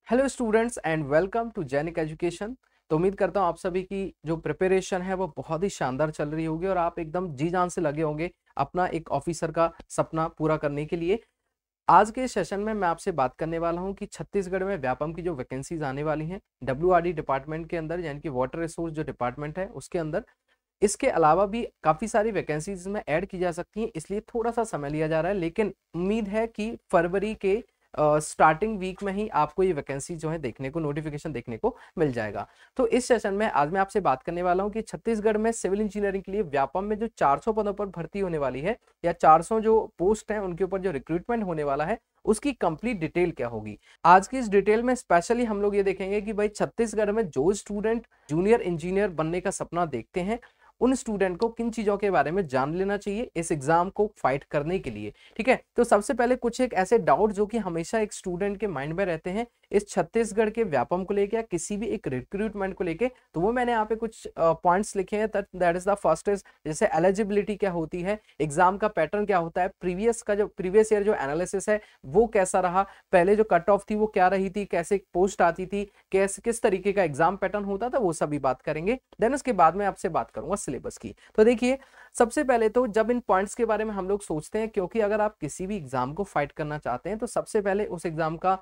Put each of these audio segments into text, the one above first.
Hello students and welcome to Jainik Education. तो उम्मीद करता हूँ आप सभी की जो प्रिपरेशन है वो बहुत ही शानदार चल रही होगी और आप एकदम जी जान से लगे होंगे अपना एक ऑफिसर का सपना पूरा करने के लिए। आज के सेशन में मैं आपसे बात करने वाला हूं कि छत्तीसगढ़ में व्यापम की जो वैकेंसीज आने वाली हैं डब्ल्यूआरडी डिपार्टमेंट के अंदर, यानी कि वाटर रिसोर्स जो डिपार्टमेंट है उसके अंदर। इसके अलावा भी काफी सारी वैकेंसीज में ऐड की जा सकती हैं, इसलिए थोड़ा सा समय लिया जा रहा है, लेकिन उम्मीद है कि फरवरी के स्टार्टिंग वीक में ही आपको ये वैकेंसी जो है देखने को, नोटिफिकेशन देखने को मिल जाएगा। तो इस सेशन में आज मैं आपसे बात करने वाला हूं कि छत्तीसगढ़ में सिविल इंजीनियरिंग के लिए व्यापम में जो 400 पदों पर भर्ती होने वाली है या 400 जो पोस्ट हैं उनके ऊपर जो रिक्रूटमेंट होने वाला है उसकी कंप्लीट डिटेल क्या होगी। आज की इस डिटेल में स्पेशली हम लोग ये देखेंगे कि भाई छत्तीसगढ़ में जो स्टूडेंट जूनियर इंजीनियर बनने का सपना देखते हैं उन स्टूडेंट को किन चीजों के बारे में जान लेना चाहिए इस एग्जाम को फाइट करने के लिए। ठीक है, तो सबसे पहले कुछ एक ऐसे डाउट जो कि हमेशा एक स्टूडेंट के माइंड में रहते हैं इस छत्तीसगढ़ के व्यापम को लेके या किसी भी एक रिक्रूटमेंट को लेके, तो वो मैंने यहाँ पे कुछ पॉइंट्स लिखे हैं। That is the first is जैसे एलिजिबिलिटी क्या होती है, एग्जाम का पैटर्न क्या होता है, प्रीवियस ईयर जो एनालिसिस है वो कैसा रहा, पहले जो कट ऑफ थी वो क्या रही थी, कैसे पोस्ट आती थी, किस तरीके का एग्जाम पैटर्न होता था, वो सभी बात करेंगे। देन उसके बाद में आपसे बात करूंगा सिलेबस की। तो देखिए, सबसे पहले तो जब इन पॉइंट्स के बारे में हम लोग सोचते हैं, क्योंकि अगर आप किसी भी एग्जाम को फाइट करना चाहते हैं तो सबसे पहले उस एग्जाम का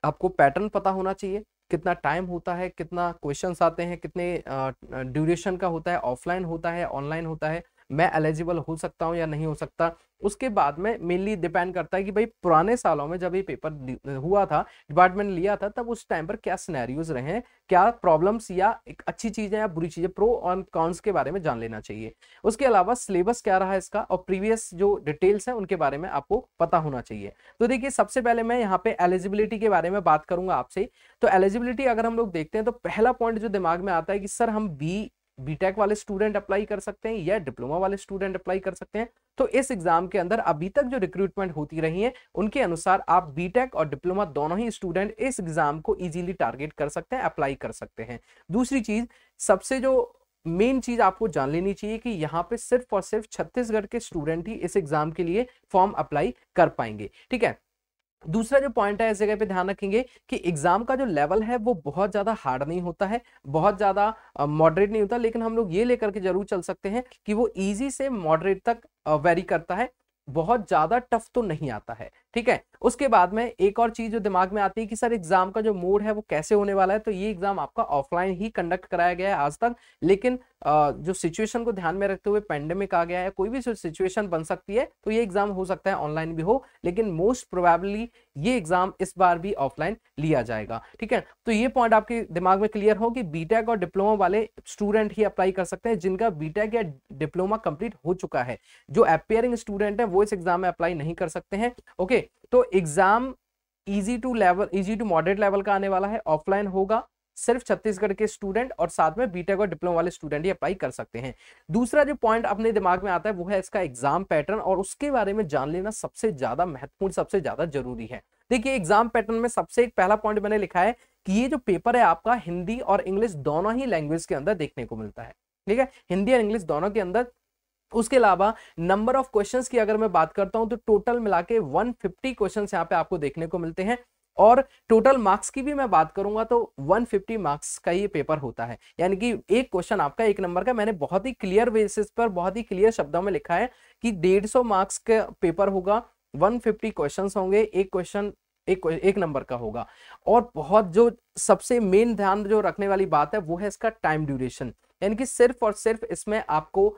आपको पैटर्न पता होना चाहिए, कितना टाइम होता है, कितना क्वेश्चंस आते हैं, कितने ड्यूरेशन का होता है, ऑफलाइन होता है, ऑनलाइन होता है, मैं एलिजिबल हो सकता हूं या नहीं हो सकता। उसके बाद में मेनली डिपेंड करता है कि भाई पुराने सालों में जब ये पेपर हुआ था, डिपार्टमेंट लिया था, तब उस टाइम पर क्या सिनेरियोज रहे हैं, क्या प्रॉब्लम्स या एक अच्छी चीजें या बुरी चीजें, प्रो और कॉन्स के बारे में जान लेना चाहिए। उसके अलावा सिलेबस क्या रहा है इसका और प्रीवियस जो डिटेल्स हैं उनके बारे में आपको पता होना चाहिए। तो देखिए, सबसे पहले मैं यहाँ पे एलिजिबिलिटी के बारे में बात करूंगा आपसे। तो एलिजिबिलिटी अगर हम लोग देखते हैं तो पहला पॉइंट जो दिमाग में आता है कि सर हम बीटेक वाले स्टूडेंट अप्लाई कर सकते हैं या डिप्लोमा वाले स्टूडेंट अप्लाई कर सकते हैं। तो इस एग्जाम के अंदर अभी तक जो रिक्रूटमेंट होती रही है उनके अनुसार आप बीटेक और डिप्लोमा दोनों ही स्टूडेंट इस एग्जाम को इजीली टारगेट कर सकते हैं, अप्लाई कर सकते हैं। दूसरी चीज, सबसे जो मेन चीज आपको जान लेनी चाहिए कि यहाँ पे सिर्फ और सिर्फ छत्तीसगढ़ के स्टूडेंट ही इस एग्जाम के लिए फॉर्म अप्लाई कर पाएंगे। ठीक है, दूसरा जो पॉइंट है इस जगह पे ध्यान रखेंगे कि एग्जाम का जो लेवल है वो बहुत ज्यादा हार्ड नहीं होता है, बहुत ज्यादा मॉडरेट नहीं होता, लेकिन हम लोग ये लेकर के जरूर चल सकते हैं कि वो इजी से मॉडरेट तक वेरी करता है, बहुत ज्यादा टफ तो नहीं आता है। ठीक है, उसके बाद में एक और चीज जो दिमाग में आती है कि सर एग्जाम का जो मोड है वो कैसे होने वाला है। तो ये एग्जाम आपका ऑफलाइन ही कंडक्ट कराया गया है आज तक, लेकिन जो सिचुएशन को ध्यान में रखते हुए, पेंडेमिक आ गया है, कोई भी सिचुएशन बन सकती है, तो ये एग्जाम हो सकता है ऑनलाइन भी हो, लेकिन मोस्ट प्रोबेबली ये एग्जाम इस बार भी ऑफलाइन लिया जाएगा। ठीक है, तो ये पॉइंट आपके दिमाग में क्लियर हो कि बीटेक और डिप्लोमा वाले स्टूडेंट ही अप्लाई कर सकते हैं जिनका बीटेक या डिप्लोमा कंप्लीट हो चुका है। जो एपियरिंग स्टूडेंट है वो इस एग्जाम में अप्लाई नहीं कर सकते हैं। ओके, तो exam easy to moderate level का आने वाला है, ऑफलाइन होगा, सिर्फ छत्तीसगढ़ के स्टूडेंट और साथ में बीटेक और डिप्लोमा वाले स्टूडेंट ही अप्लाई कर सकते हैं। दूसरा जो पॉइंट अपने दिमाग में आता है वो है इसका एग्जाम पैटर्न, और उसके बारे में जान लेना सबसे ज्यादा महत्वपूर्ण, सबसे ज्यादा जरूरी है। देखिए, एग्जाम पैटर्न में सबसे एक पहला पॉइंट मैंने लिखा है कि ये जो पेपर है आपका हिंदी और इंग्लिश दोनों ही लैंग्वेज के अंदर देखने को मिलता है। ठीक है, हिंदी और इंग्लिश दोनों के अंदर। उसके अलावा नंबर ऑफ क्वेश्चंस की अगर मैं बात करता हूं तो टोटल मिला के 150 क्वेश्चंस यहां पे आपको देखने को मिलते हैं, और टोटल मार्क्स की भी मैं बात करूंगा तो 150 मार्क्स का ये पेपर होता है, यानी कि एक क्वेश्चन आपका 1 नंबर का। मैंने बहुत ही क्लियर बेसिस पर, बहुत ही क्लियर शब्दों में लिखा है कि 150 मार्क्स का पेपर होगा, 150 क्वेश्चन होंगे, एक क्वेश्चन 1 नंबर का होगा। और बहुत जो सबसे मेन ध्यान जो रखने वाली बात है वो है इसका टाइम ड्यूरेशन, यानी कि सिर्फ और सिर्फ इसमें आपको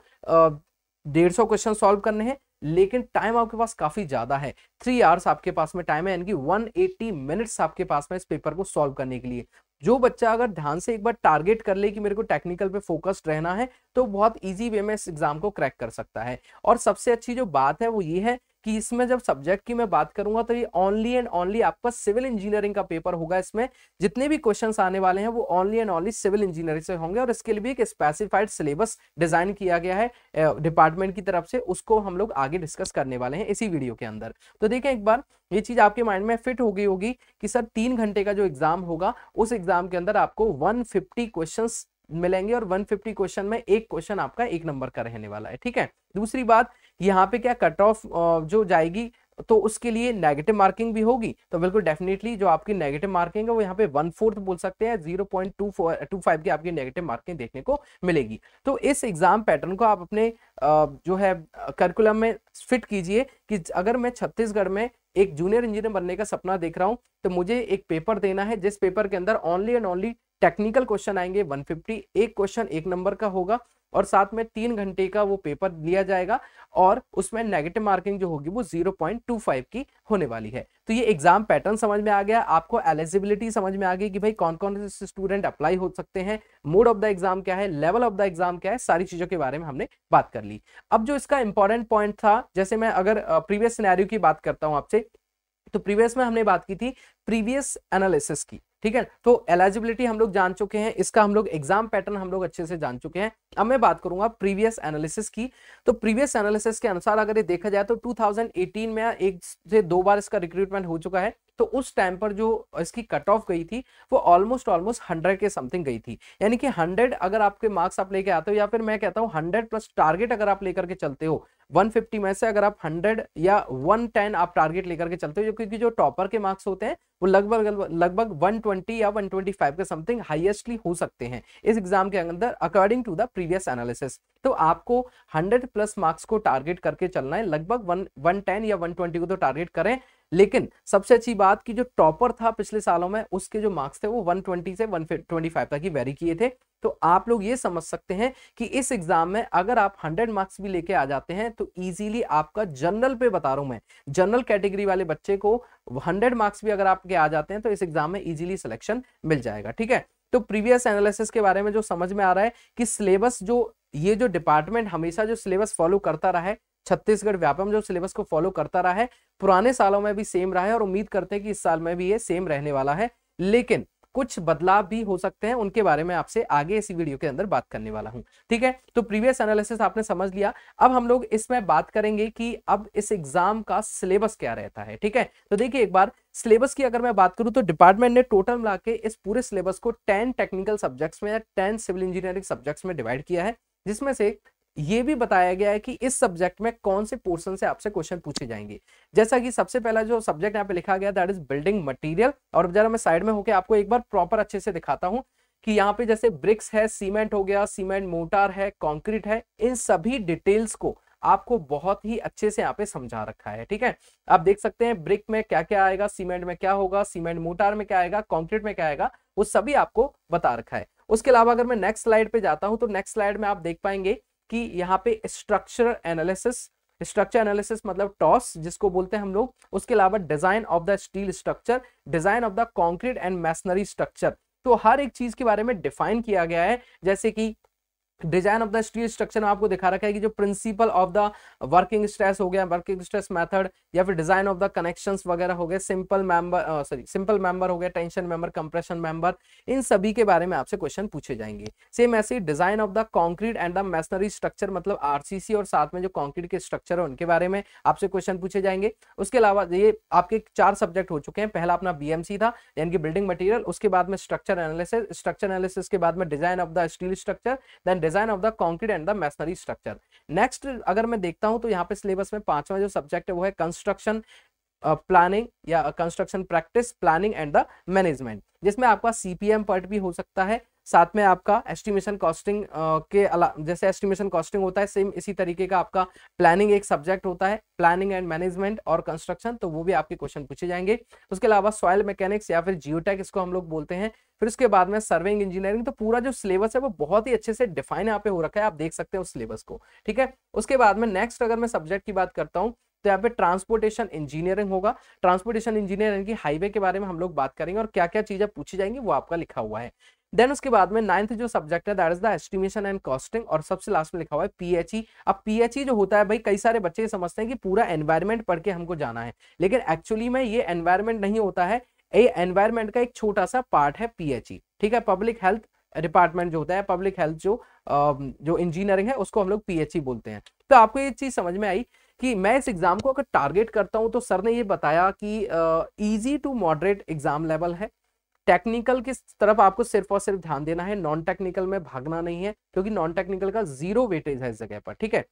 150 क्वेश्चन सॉल्व करने हैं, लेकिन टाइम आपके पास काफी ज्यादा है, 3 आवर्स आपके पास में टाइम है, यानी कि 180 मिनट्स आपके पास में इस पेपर को सॉल्व करने के लिए। जो बच्चा अगर ध्यान से एक बार टारगेट कर ले कि मेरे को टेक्निकल पे फोकस्ड रहना है, तो बहुत इजी वे में इस एग्जाम को क्रैक कर सकता है। और सबसे अच्छी जो बात है वो ये है कि इसमें जब सब्जेक्ट की मैं बात करूंगा तो ये ओनली एंड ओनली आपका सिविल इंजीनियरिंग का पेपर होगा। इसमें जितने भी क्वेश्चंस आने वाले हैं वो only and only civil engineering से होंगे, और इसके लिए भी एक स्पेसिफाइड सिलेबस डिजाइन किया गया है डिपार्टमेंट की तरफ से, उसको हम लोग आगे डिस्कस करने वाले हैं इसी वीडियो के अंदर। तो देखें, एक बार ये चीज आपके माइंड में फिट हो गई होगी कि सर 3 घंटे का जो एग्जाम होगा उस एग्जाम के अंदर आपको 150 क्वेश्चंस मिलेंगे, और 150 क्वेश्चन में एक क्वेश्चन आपका 1 नंबर का रहने वाला है। ठीक है, दूसरी बात, यहाँ पे क्या कट ऑफ जो जाएगी तो उसके लिए नेगेटिव मार्किंग भी होगी, तो बिल्कुल डेफिनेटली जो आपकी नेगेटिव मार्किंग है वो यहाँ पे 1/4 बोल सकते हैं, 0.25 की आपकी नेगेटिव मार्किंग देखने को मिलेगी। तो इस एग्जाम पैटर्न को आप अपने जो है करिकुलम में फिट कीजिए कि अगर मैं छत्तीसगढ़ में एक जूनियर इंजीनियर बनने का सपना देख रहा हूं तो मुझे एक पेपर देना है जिस पेपर के अंदर only and only technical question आएंगे 150, एक क्वेश्चन 1 नंबर का होगा और साथ में 3 घंटे का वो पेपर लिया जाएगा और उसमें नेगेटिव मार्किंग जो होगी वो 0.25 की होने वाली है। तो ये एग्जाम पैटर्न समझ में आ गया, आपको एलिजिबिलिटी समझ में आ गई कि भाई कौन कौन से स्टूडेंट अप्लाई हो सकते हैं, मोड ऑफ द एग्जाम क्या है, लेवल ऑफ द एग्जाम क्या है, सारी चीजों के बारे में हमने बात कर ली। अब जो इसका इंपॉर्टेंट पॉइंट था, जैसे मैं अगर प्रीवियस सिनेरियो की बात करता हूं आपसे, तो प्रीवियस में हमने बात की थी प्रीवियस एनालिसिस की, ठीक है। तो एलिजिबिलिटी हम लोग जान चुके हैं, इसका हम लोग एग्जाम पैटर्न हम लोग अच्छे से जान चुके हैं। अब मैं बात करूंगा प्रीवियस एनालिसिस की। तो प्रीवियस एनालिसिस के अनुसार अगर ये देखा जाए तो 2018 में 1 से 2 बार इसका रिक्रूटमेंट हो चुका है। तो उस टाइम पर जो इसकी कट ऑफ गई थी वो ऑलमोस्ट 100 के समथिंग गई थी, यानी कि 100 अगर आपके मार्क्स आप लेके आते हो, या फिर मैं कहता हूं 100 प्लस टारगेट अगर आप लेकर के चलते हो, 150 में से अगर आप 100 या 110 आप टारगेट लेकर के चलते हो, क्योंकि जो टॉपर के मार्क्स होते हैं वो लगभग 120 या 125 के समथिंग हाईएस्टली हो सकते हैं इस एग्जाम के अंदर according to the previous analysis. तो आपको 100 प्लस मार्क्स को टारगेट करके चलना है, लगभग 110 या 120 को तो टारगेट करें। लेकिन सबसे अच्छी बात कि जो टॉपर था पिछले सालों में उसके जो मार्क्स थे वो 120 से 125 तक ही वेरी किए थे। तो आप लोग ये समझ सकते हैं कि इस एग्जाम में अगर आप 100 मार्क्स भी लेके आ जाते हैं तो इजीली आपका जनरल पे बता रहा हूं मैं, जनरल कैटेगरी वाले बच्चे को 100 मार्क्स भी अगर आपके आ जाते हैं तो इस एग्जाम में इजीली सिलेक्शन मिल जाएगा, ठीक है। तो प्रीवियस एनालिसिस के बारे में जो समझ में आ रहा है कि सिलेबस जो ये जो डिपार्टमेंट हमेशा जो सिलेबस फॉलो करता रहा है, छत्तीसगढ़ व्यापम जो सिलेबस को फॉलो करता रहा है, पुराने सालों में भी सेम रहा है और उम्मीद करते हैं कि इस साल में भी ये सेम रहने वाला है। लेकिन कुछ बदलाव भी हो सकते हैं, उनके बारे में आपसे आगे इसी वीडियो के अंदर बात करने वाला हूं, ठीक है। तो प्रीवियस एनालिसिस आपने समझ लिया। अब हम लोग इसमें बात करेंगे कि अब इस एग्जाम का सिलेबस क्या रहता है, ठीक है। तो देखिए एक बार सिलेबस की अगर मैं बात करूं तो डिपार्टमेंट ने टोटल मिला के इस पूरे सिलेबस को 10 टेक्निकल सब्जेक्ट्स में या 10 सिविल इंजीनियरिंग सब्जेक्ट्स में डिवाइड किया है, जिसमें से ये भी बताया गया है कि इस सब्जेक्ट में कौन से पोर्शन से आपसे क्वेश्चन पूछे जाएंगे। जैसा कि सबसे पहला जो सब्जेक्ट यहाँ पे लिखा गया दैट इज बिल्डिंग मटेरियल, और जरा मैं साइड में होकर आपको एक बार प्रॉपर अच्छे से दिखाता हूं कि यहाँ पे जैसे ब्रिक्स है, सीमेंट हो गया, सीमेंट मोटार है, कंक्रीट है, इन सभी डिटेल्स को आपको बहुत ही अच्छे से यहाँ पे समझा रखा है, ठीक है। आप देख सकते हैं ब्रिक में क्या क्या आएगा, सीमेंट में क्या होगा, सीमेंट मोटार में क्या आएगा, कंक्रीट में क्या आएगा, वो सभी आपको बता रखा है। उसके अलावा अगर मैं नेक्स्ट स्लाइड पे जाता हूं तो नेक्स्ट स्लाइड में आप देख पाएंगे कि यहाँ पे स्ट्रक्चर एनालिसिस मतलब टॉस जिसको बोलते हैं हम लोग, उसके अलावा design of the steel structure, design of the concrete and masonry structure. तो हर एक चीज के बारे में डिफाइन किया गया है, जैसे कि design of the steel structure में आपको दिखा रखा है कि जो principle of the working stress हो गया, वर्किंग स्ट्रेस मेथड, या फिर डिजाइन ऑफ द कनेक्शंस वगैरह हो गए, सिंपल मेंबर हो गया, टेंशन मेंबर, कंप्रेशन मेंबर, इन सभी के बारे में आपसे क्वेश्चन पूछे जाएंगे। सेम ऐसे design of the concrete and the masonry structure मतलब आरसीसी, और साथ में जो कंक्रीट के स्ट्रक्चर है उनके बारे में आपसे क्वेश्चन पूछे जाएंगे। उसके अलावा ये आपके 4 सब्जेक्ट हो चुके हैं, पहला अपना बीएमसी था यानी कि बिल्डिंग मटेरियल, उसके बाद में स्ट्रक्चर एनालिसिस के बाद में design of the steel structure, then design of the concrete and the masonry structure. Next अगर मैं देखता हूं तो यहाँ पे सिलेबस में 5वां जो सब्जेक्ट है वो है कंस्ट्रक्शन प्लानिंग या construction practice, planning and the management, जिसमें आपका सीपीएम पार्ट भी हो सकता है, साथ में आपका एस्टिमेशन कॉस्टिंग के जैसे एस्टिमेशन कॉस्टिंग होता है सेम इसी तरीके का आपका प्लानिंग एक सब्जेक्ट होता है, प्लानिंग एंड मैनेजमेंट और कंस्ट्रक्शन, तो वो भी आपके क्वेश्चन पूछे जाएंगे। उसके अलावा सॉइल मैकेनिक्स या फिर जियोटेक इसको हम लोग बोलते हैं, फिर उसके बाद में सर्वेइंग इंजीनियरिंग। तो पूरा जो सिलेबस है वो बहुत ही अच्छे से डिफाइन यहाँ पे हो रखा है, आप देख सकते हैं उस सिलेबस को, ठीक है। उसके बाद में नेक्स्ट अगर मैं सब्जेक्ट की बात करता हूँ तो यहाँ पे ट्रांसपोर्टेशन इंजीनियरिंग होगा। ट्रांसपोर्टेशन इंजीनियरिंग की हाईवे के बारे में हम लोग बात करेंगे और क्या क्या चीजें पूछी जाएंगी वो आपका लिखा हुआ है। देन उसके बाद में 9th जो सब्जेक्ट है that is the estimation and costing, और सबसे लास्ट में लिखा हुआ है पीएचई। अब पीएचई जो होता है भाई, कई सारे बच्चे समझते हैं कि पूरा एनवायरमेंट पढ़ के हमको जाना है, लेकिन एक्चुअली में ये एनवायरमेंट नहीं होता है, ये एनवायरमेंट का एक छोटा सा पार्ट है पीएचई, ठीक है। पब्लिक हेल्थ डिपार्टमेंट जो होता है, पब्लिक हेल्थ जो इंजीनियरिंग है उसको हम लोग पीएचई बोलते हैं। तो आपको ये चीज समझ में आई कि मैं इस एग्जाम को अगर टारगेट करता हूं तो सर ने ये बताया कि easy to moderate exam level है, टेक्निकल की तरफ आपको सिर्फ और सिर्फ ध्यान देना है, नॉन टेक्निकल में भागना नहीं है, क्योंकि नॉन टेक्निकल का 0 वेटेज है इस जगह पर, ठीक है।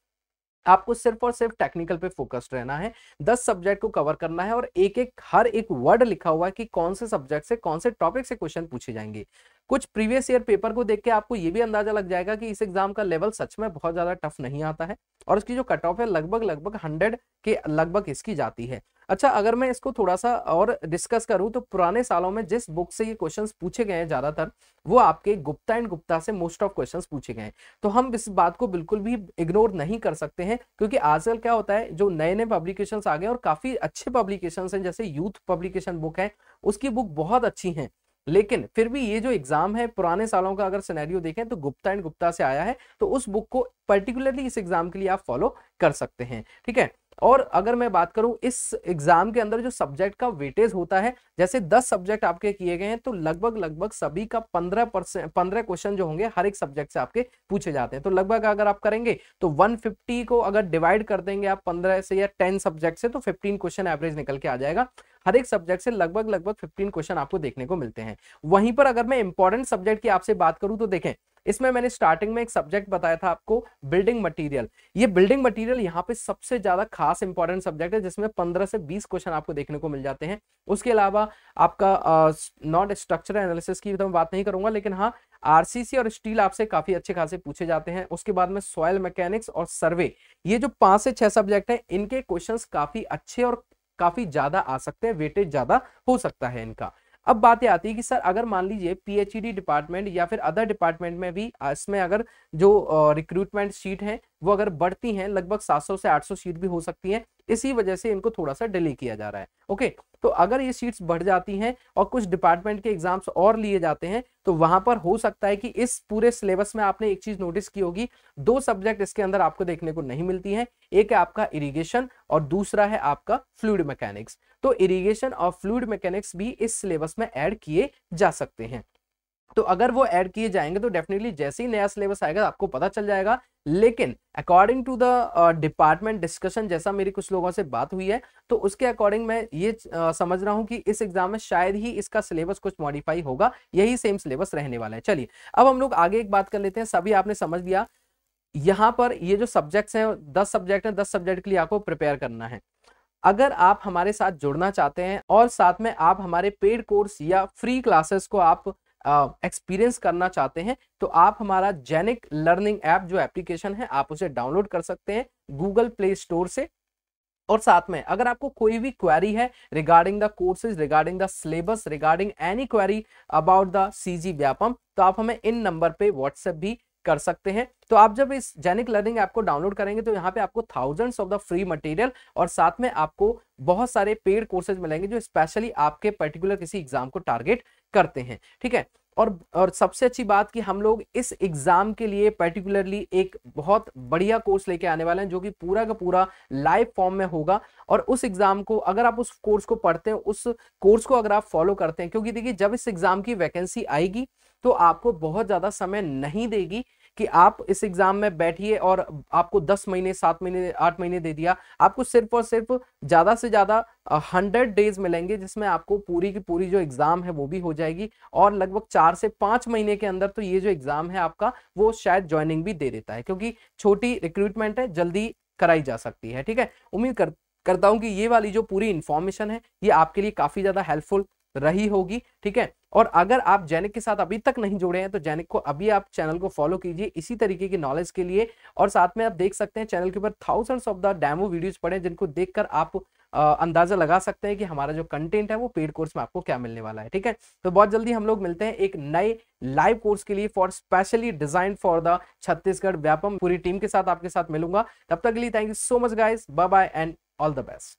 आपको सिर्फ और सिर्फ टेक्निकल पे फोकस्ड रहना है, 10 सब्जेक्ट को कवर करना है और एक एक हर एक वर्ड लिखा हुआ है कि कौन से सब्जेक्ट से कौन से टॉपिक से क्वेश्चन पूछे जाएंगे। कुछ प्रीवियस ईयर पेपर को देख के आपको ये भी अंदाजा लग जाएगा कि इस एग्जाम का लेवल सच में बहुत ज्यादा टफ नहीं आता है और इसकी जो कट ऑफ है लगभग लगभग 100 के लगभग इसकी जाती है। अच्छा, अगर मैं इसको थोड़ा सा और डिस्कस करूं तो पुराने सालों में जिस बुक से ये क्वेश्चंस पूछे गए हैं ज्यादातर, वो आपके गुप्ता एंड गुप्ता से मोस्ट ऑफ क्वेश्चंस पूछे गए हैं। तो हम इस बात को बिल्कुल भी इग्नोर नहीं कर सकते हैं, क्योंकि आजकल क्या होता है, जो नए नए पब्लिकेशंस आ गए और काफी अच्छे पब्लिकेशंस हैं, जैसे यूथ पब्लिकेशन बुक है, उसकी बुक बहुत अच्छी है। लेकिन फिर भी ये जो एग्जाम है पुराने सालों का अगर सिनेरियो देखें तो गुप्ता एंड गुप्ता से आया है, तो उस बुक को पर्टिकुलरली इस एग्जाम के लिए आप फॉलो कर सकते हैं। ठीक है, और अगर मैं बात करूं इस एग्जाम के अंदर जो सब्जेक्ट का वेटेज होता है, जैसे 10 सब्जेक्ट आपके किए गए हैं तो लगभग लगभग सभी का 15 क्वेश्चन जो होंगे हर एक सब्जेक्ट से आपके पूछे जाते हैं। तो लगभग अगर आप करेंगे तो 150 को अगर डिवाइड कर देंगे आप 15 से या 10 सब्जेक्ट से, तो 15 क्वेश्चन एवरेज निकल के आ जाएगा। हर एक सब्जेक्ट से लगभग लगभग 15 क्वेश्चन आपको देखने को मिलते हैं। वहीं पर अगर मैं इंपॉर्टेंट सब्जेक्ट की आपसे बात करूं तो देखें, इसमें मैंने स्टार्टिंग में एक सब्जेक्ट बताया था आपको, बिल्डिंग मटेरियल। ये बिल्डिंग मटेरियल यहाँ पे सबसे ज्यादा खास इंपॉर्टेंट सब्जेक्ट है, जिसमें 15 से 20 क्वेश्चन आपको देखने को मिल जाते हैं। उसके अलावा आपका नॉट स्ट्रक्चरल एनालिसिस की तो मैं बात नहीं करूंगा, लेकिन हाँ आरसीसी और स्टील आपसे काफी अच्छे खासे पूछे जाते हैं। उसके बाद में सॉइल मैकेनिक्स और सर्वे, ये जो 5 से 6 सब्जेक्ट हैं, इनके क्वेश्चंस काफी अच्छे और काफी ज्यादा आ सकते हैं, वेटेज ज्यादा हो सकता है इनका। अब बात ये आती है कि सर अगर मान लीजिए पीएचईडी डिपार्टमेंट या फिर अदर डिपार्टमेंट में भी इसमें अगर जो रिक्रूटमेंट सीट है वो अगर बढ़ती हैं, लगभग 700 से 800 सीट भी हो सकती हैं, इसी वजह से इनको थोड़ा सा डिले किया जा रहा है। ओके, तो अगर ये सीट्स बढ़ जाती हैं और कुछ डिपार्टमेंट के एग्जाम्स और लिए जाते हैं, तो वहां पर हो सकता है कि इस पूरे सिलेबस में आपने एक चीज नोटिस की होगी, 2 सब्जेक्ट इसके अंदर आपको देखने को नहीं मिलती हैं। एक है आपका इरिगेशन और दूसरा है आपका फ्लूइड मैकेनिक्स। तो इरिगेशन और फ्लूइड मैकेनिक्स भी इस सिलेबस में ऐड किए जा सकते हैं। तो अगर वो ऐड किए जाएंगे तो डेफिनेटली जैसे ही नया सिलेबस आएगा आपको पता चल जाएगा। लेकिन according to the department discussion, जैसा मेरी कुछ लोगों से बात हुई है, तो उसके अकॉर्डिंग मैं ये समझ रहा हूं कि इस एग्जाम में शायद ही इसका सिलेबस कुछ मॉडिफाई होगा, यही सेम सिलेबस रहने वाला है। चलिए अब हम लोग आगे एक बात कर लेते हैं। सभी आपने समझ लिया, यहां पर ये जो सब्जेक्ट्स हैं 10 सब्जेक्ट हैं, 10 सब्जेक्ट के लिए आपको प्रिपेयर करना है। अगर आप हमारे साथ जुड़ना चाहते हैं और साथ में आप हमारे पेड कोर्स या फ्री क्लासेस को आप एक्सपीरियंस करना चाहते हैं, तो आप हमारा जेनिक लर्निंग ऐप जो एप्लीकेशन है आप उसे डाउनलोड कर सकते हैं गूगल प्ले स्टोर से। और साथ में अगर आपको कोई भी क्वेरी है regarding the courses, regarding the syllabus, regarding any query about the CG Vyapam, तो आप हमें इन नंबर पे व्हाट्सएप भी कर सकते हैं। तो आप जब इस जेनिक लर्निंग ऐप को डाउनलोड करेंगे तो यहाँ पे आपको thousands of the free material और साथ में आपको बहुत सारे पेड कोर्सेज मिलेंगे जो स्पेशली आपके पर्टिकुलर किसी एग्जाम को टारगेट करते हैं। ठीक है, और सबसे अच्छी बात कि हम लोग इस एग्जाम के लिए पर्टिकुलरली एक बहुत बढ़िया कोर्स लेके आने वाले हैं, जो कि पूरा का पूरा लाइव फॉर्म में होगा। और उस एग्जाम को अगर आप उस कोर्स को पढ़ते हैं, उस कोर्स को अगर आप फॉलो करते हैं, क्योंकि देखिए जब इस एग्जाम की वैकेंसी आएगी तो आपको बहुत ज्यादा समय नहीं देगी कि आप इस एग्जाम में बैठिए और आपको 10 महीने 7 महीने 8 महीने दे दिया। आपको सिर्फ और सिर्फ ज्यादा से ज्यादा 100 डेज मिलेंगे, जिसमें आपको पूरी की पूरी जो एग्जाम है वो भी हो जाएगी। और लगभग 4 से 5 महीने के अंदर तो ये जो एग्जाम है आपका वो शायद ज्वाइनिंग भी दे देता है, क्योंकि छोटी रिक्रूटमेंट है, जल्दी कराई जा सकती है। ठीक है, उम्मीद करता हूं कि ये वाली जो पूरी इंफॉर्मेशन है ये आपके लिए काफी ज्यादा हेल्पफुल रही होगी। ठीक है, और अगर आप जेनिक के साथ अभी तक नहीं जुड़े हैं तो जेनिक को अभी आप चैनल को फॉलो कीजिए इसी तरीके की नॉलेज के लिए। और साथ में आप देख सकते हैं चैनल के ऊपर thousands of the demo videos पड़े हैं, जिनको देखकर आप अंदाजा लगा सकते हैं कि हमारा जो कंटेंट है वो पेड कोर्स में आपको क्या मिलने वाला है। ठीक है, तो बहुत जल्दी हम लोग मिलते हैं एक नए लाइव कोर्स के लिए for specially design for the Chhattisgarh Vyapam. पूरी टीम के साथ आपके साथ मिलूंगा, तब तक के लिए thank you so much guys, bye bye and all the best.